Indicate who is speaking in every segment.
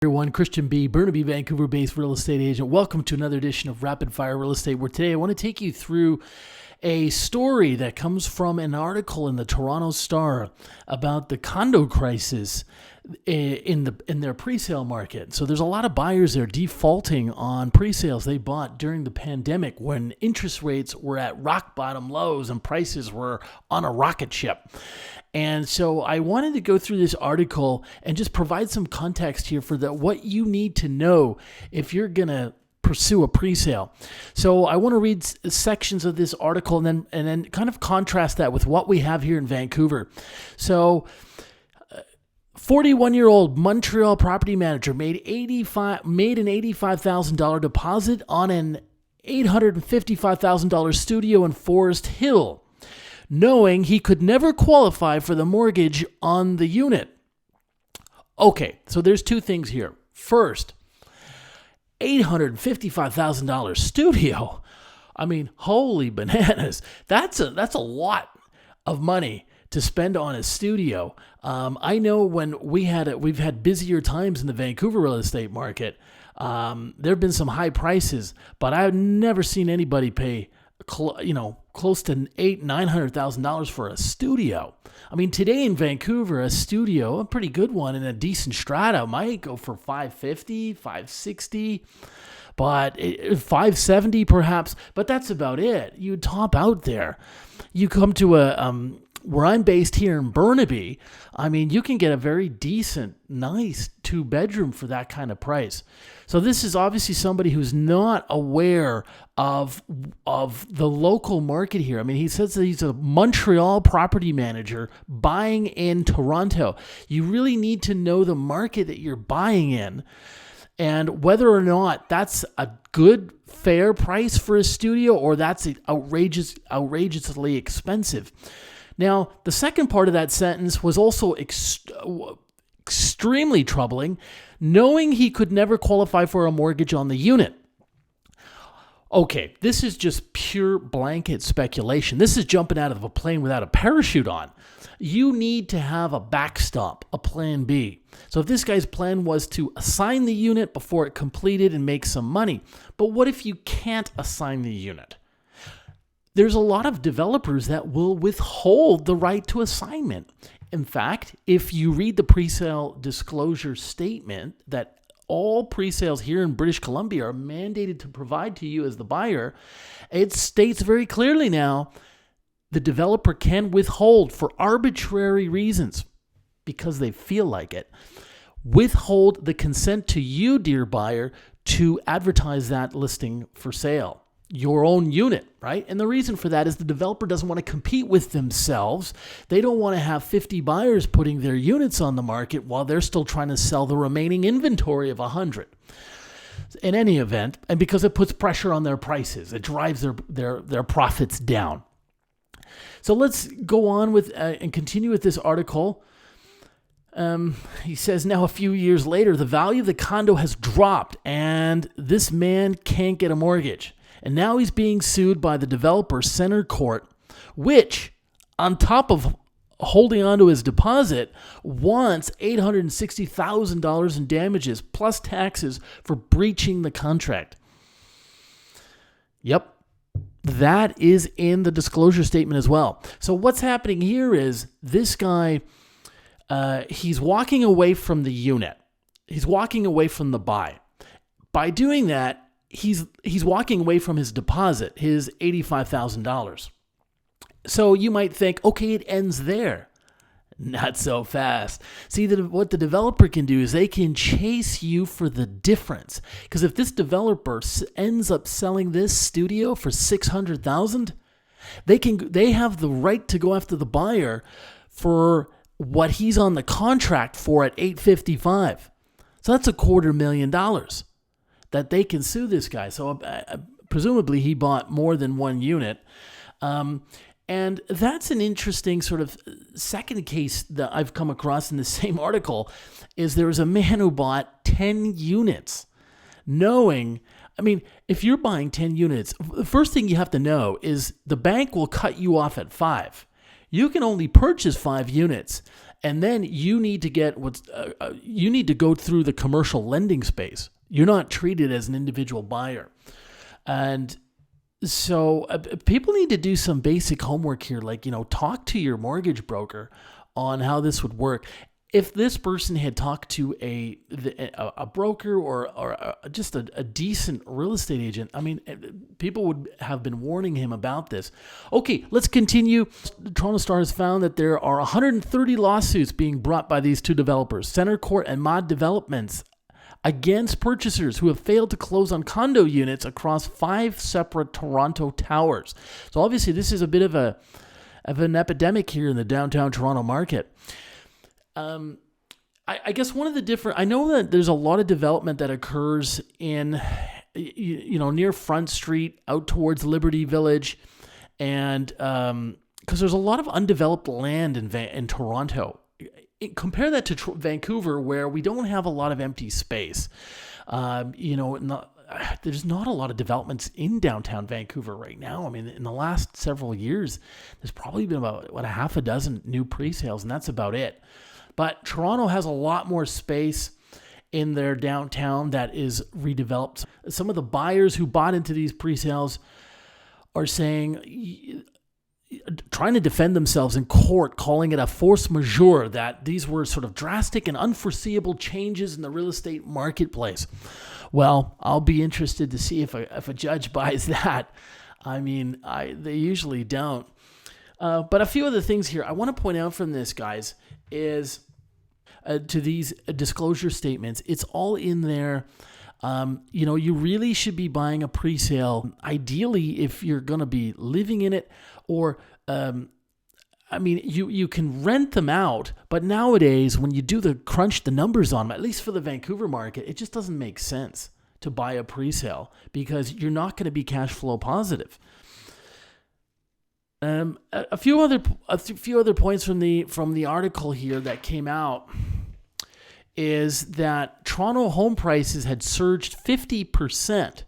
Speaker 1: Everyone, Christian B., Burnaby, Vancouver-based real estate agent. Welcome to another edition of Rapid Fire Real Estate, where today I want to take you through a story that comes from an article in the Toronto Star about the condo crisis in their pre-sale market. So there's a lot of buyers there defaulting on pre-sales they bought during the pandemic when interest rates were at rock bottom lows and prices were on a rocket ship. And so I wanted to go through this article and just provide some context here for what you need to know if you're going to pursue a pre-sale. So I want to read sections of this article and then kind of contrast that with what we have here in Vancouver. So 41-year-old Montreal property manager made an $85,000 deposit on an $855,000 studio in Forest Hill, knowing he could never qualify for the mortgage on the unit. Okay, so there's two things here. First, $855,000 studio. I mean, holy bananas. That's a lot of money to spend on a studio. I know when we've had busier times in the Vancouver real estate market, there have been some high prices, but I've never seen anybody pay close to $900,000 for a studio. I mean, today in Vancouver, a studio, a pretty good one in a decent strata, might go for $550,000, $560,000, but $570,000 perhaps. But that's about it. You top out there. You come to where I'm based here in Burnaby, I mean, you can get a very decent, nice 2-bedroom for that kind of price. So this is obviously somebody who's not aware of the local market here. I mean, he says that he's a Montreal property manager buying in Toronto. You really need to know the market that you're buying in and whether or not that's a good, fair price for a studio or that's outrageously expensive. Now, the second part of that sentence was also extremely troubling, knowing he could never qualify for a mortgage on the unit. Okay, this is just pure blanket speculation. This is jumping out of a plane without a parachute on. You need to have a backstop, a plan B. So if this guy's plan was to assign the unit before it completed and make some money, but what if you can't assign the unit? There's a lot of developers that will withhold the right to assignment. In fact, if you read the pre-sale disclosure statement that all pre-sales here in British Columbia are mandated to provide to you as the buyer, it states very clearly now the developer can withhold for arbitrary reasons because they feel like it. Withhold the consent to you, dear buyer, to advertise that listing for sale. Your own unit, right? And the reason for that is the developer doesn't want to compete with themselves. They don't want to have 50 buyers putting their units on the market while they're still trying to sell the remaining inventory of 100. In any event, and because it puts pressure on their prices, it drives their profits down. So let's go on with and continue with this article. He says, now a few years later, the value of the condo has dropped and this man can't get a mortgage. And now he's being sued by the developer Center Court, which, on top of holding onto his deposit, wants $860,000 in damages plus taxes for breaching the contract. Yep, that is in the disclosure statement as well. So what's happening here is this guy, he's walking away from the unit. He's walking away from the buy. By doing that, he's walking away from his deposit, his $85,000. So you might think, okay, it ends there. Not so fast. See, what the developer can do is they can chase you for the difference. Because if this developer ends up selling this studio for $600,000, they have the right to go after the buyer for what he's on the contract for at $855,000. So that's $250,000. That they can sue this guy. So presumably he bought more than one unit. And that's an interesting sort of second case that I've come across in the same article is there was a man who bought 10 units knowing, I mean, if you're buying 10 units, the first thing you have to know is the bank will cut you off at 5. You can only purchase 5 units. And then you need to get you need to go through the commercial lending space. You're not treated as an individual buyer. And so people need to do some basic homework here, like, talk to your mortgage broker on how this would work. If this person had talked to a broker or just a decent real estate agent, people would have been warning him about this. Okay, let's continue. The Toronto Star has found that there are 130 lawsuits being brought by these two developers, Center Court and Mod Developments, against purchasers who have failed to close on condo units across 5 separate Toronto towers. So obviously this is a bit of an epidemic here in the downtown Toronto market. I guess one of the I know that there's a lot of development that occurs in, near Front Street, out towards Liberty Village, and because there's a lot of undeveloped land in Toronto. Compare that to Vancouver, where we don't have a lot of empty space. There's not a lot of developments in downtown Vancouver right now. In the last several years, there's probably been about a half a dozen new pre-sales, and that's about it. But Toronto has a lot more space in their downtown that is redeveloped. Some of the buyers who bought into these pre-sales are trying to defend themselves in court, calling it a force majeure, that these were sort of drastic and unforeseeable changes in the real estate marketplace. Well, I'll be interested to see if a judge buys that. They usually don't. But a few other things here I want to point out from this, guys, is to these disclosure statements. It's all in there. You really should be buying a pre-sale, ideally, if you're going to be living in it, or you can rent them out. But nowadays, when you do crunch the numbers on them, at least for the Vancouver market, it just doesn't make sense to buy a pre-sale because you're not going to be cash flow positive. A few other points from the article here that came out is that Toronto home prices had surged 50%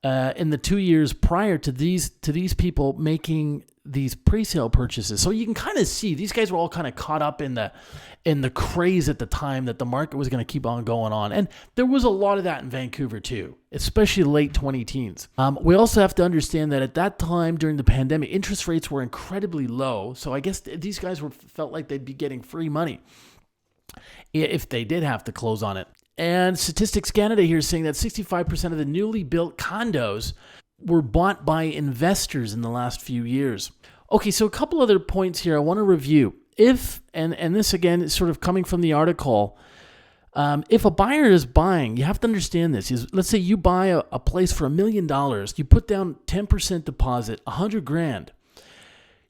Speaker 1: in the 2 years prior to these people making these pre-sale purchases. So you can kind of see these guys were all kind of caught up in the craze at the time that the market was going to keep on going on. And there was a lot of that in Vancouver too, especially late 2010s. We also have to understand that at that time during the pandemic, interest rates were incredibly low. So I guess these guys felt like they'd be getting free money if they did have to close on it. And Statistics Canada here is saying that 65% of the newly built condos were bought by investors in the last few years. Okay, so a couple other points here I want to review. And this again is sort of coming from the article, if a buyer is buying, you have to understand this. Let's say you buy a place for $1 million, you put down 10% deposit, $100,000.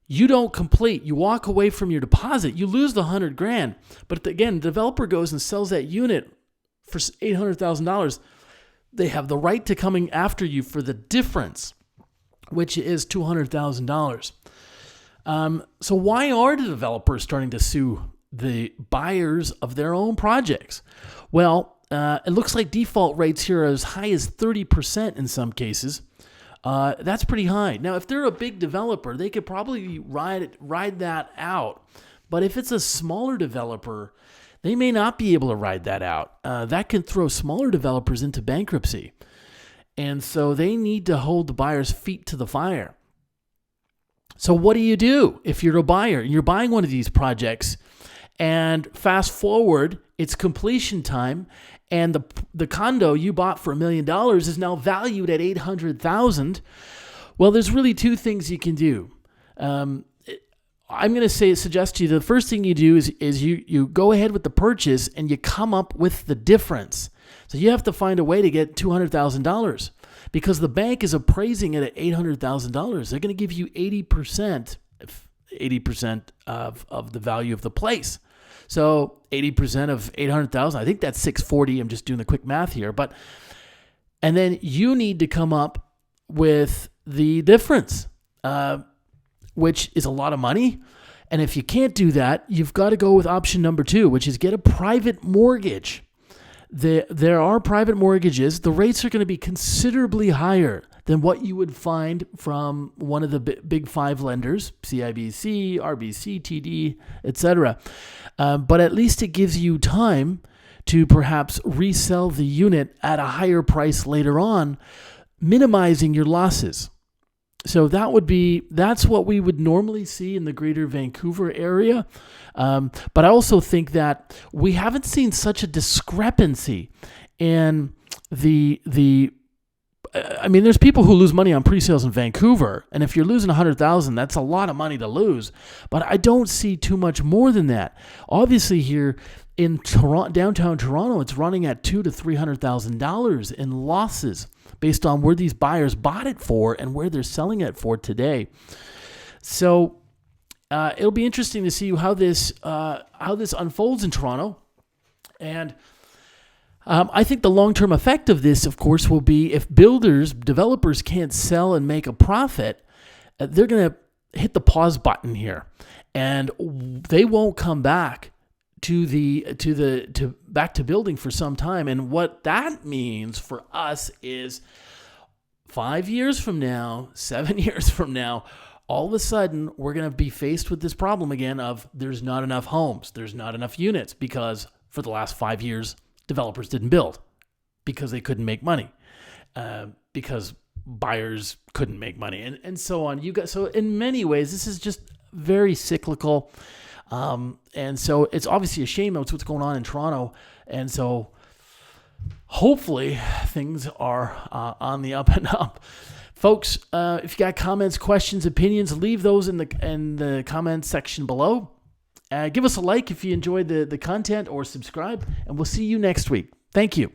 Speaker 1: You don't complete, you walk away from your deposit, you lose the $100,000. But again, the developer goes and sells that unit for $800,000. They have the right to coming after you for the difference, which is $200,000. So why are the developers starting to sue the buyers of their own projects? Well, it looks like default rates here are as high as 30% in some cases. That's pretty high. Now, if they're a big developer, they could probably ride that out. But if it's a smaller developer, they may not be able to ride that out. That can throw smaller developers into bankruptcy. And so they need to hold the buyer's feet to the fire. So what do if you're a buyer? You're buying one of these projects, and fast forward, it's completion time, and the condo you bought for $1 million is now valued at $800,000. Well, there's really two things you can do. I'm going to suggest to you the first thing you do is you go ahead with the purchase and you come up with the difference. So you have to find a way to get $200,000 because the bank is appraising it at $800,000. They're going to give you 80% of the value of the place. So 80% of $800,000, I think that's $640. I'm just doing the quick math here, and then you need to come up with the difference. Which is a lot of money. And if you can't do that, you've got to go with option number 2, which is get a private mortgage. There are private mortgages. The rates are going to be considerably higher than what you would find from one of the big five lenders, CIBC, RBC, TD, etc. But at least it gives you time to perhaps resell the unit at a higher price later on, minimizing your losses. So that's what we would normally see in the greater Vancouver area. But I also think that we haven't seen such a discrepancy in there's people who lose money on pre-sales in Vancouver. And if you're losing $100,000, that's a lot of money to lose. But I don't see too much more than that. Obviously here in downtown Toronto, it's running at $200,000 to $300,000 in losses based on where these buyers bought it for and where they're selling it for today. So it'll be interesting to see how this unfolds in Toronto. And I think the long-term effect of this, of course, will be if developers can't sell and make a profit, they're going to hit the pause button here, and they won't come back back to building for some time. And what that means for us is 5 years from now, 7 years from now, all of a sudden we're going to be faced with this problem again of there's not enough homes, there's not enough units, because for the last 5 years, developers didn't build because they couldn't make money, because buyers couldn't make money, and so on. So in many ways, this is just very cyclical. And so it's obviously a shame that's what's going on in Toronto. And so hopefully things are on the up and up. Folks, if you got comments, questions, opinions, leave those in the comments section below. Give us a like if you enjoyed the content, or subscribe, and we'll see you next week. Thank you.